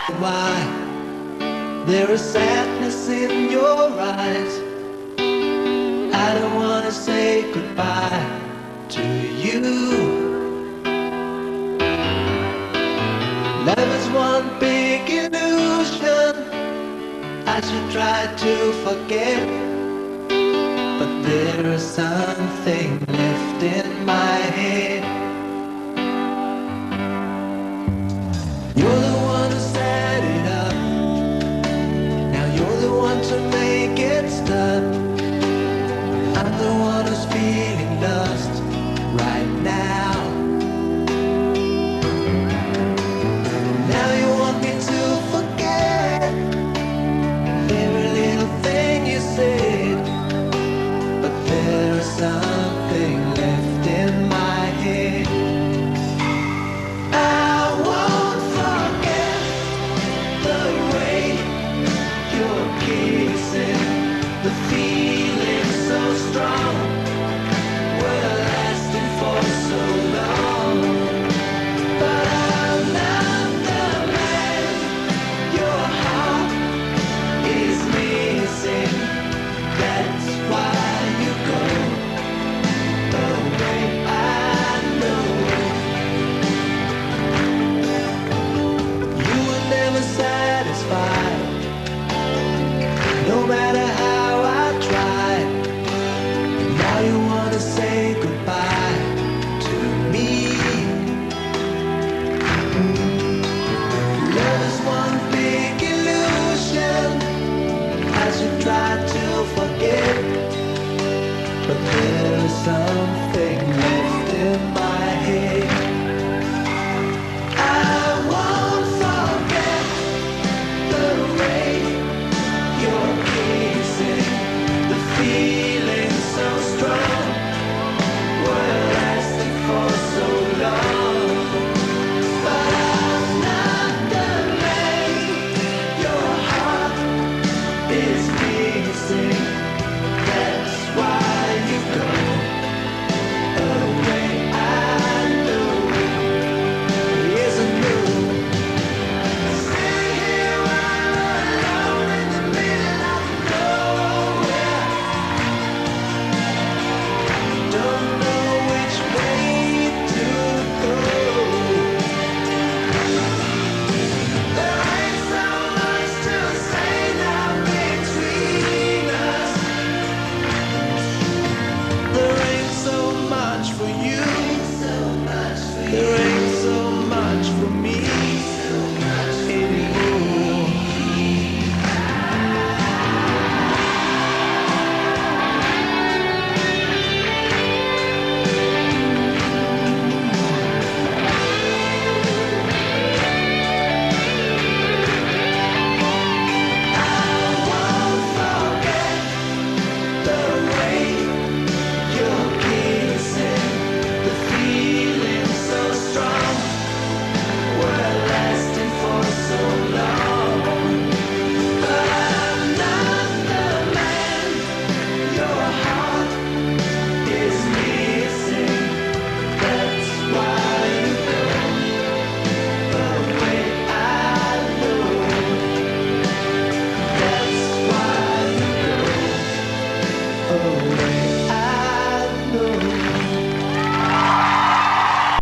Why there is sadness in your eyes? I don't wanna say goodbye to you. Love is one big illusion. I should try to forget, but there is something left in my head. You're the one who set it up. Now you're the one to make it stop. I'm the one who's feeling lost right now. Now you want me to forget every little thing you said, but there is something left in my head. I won't forget the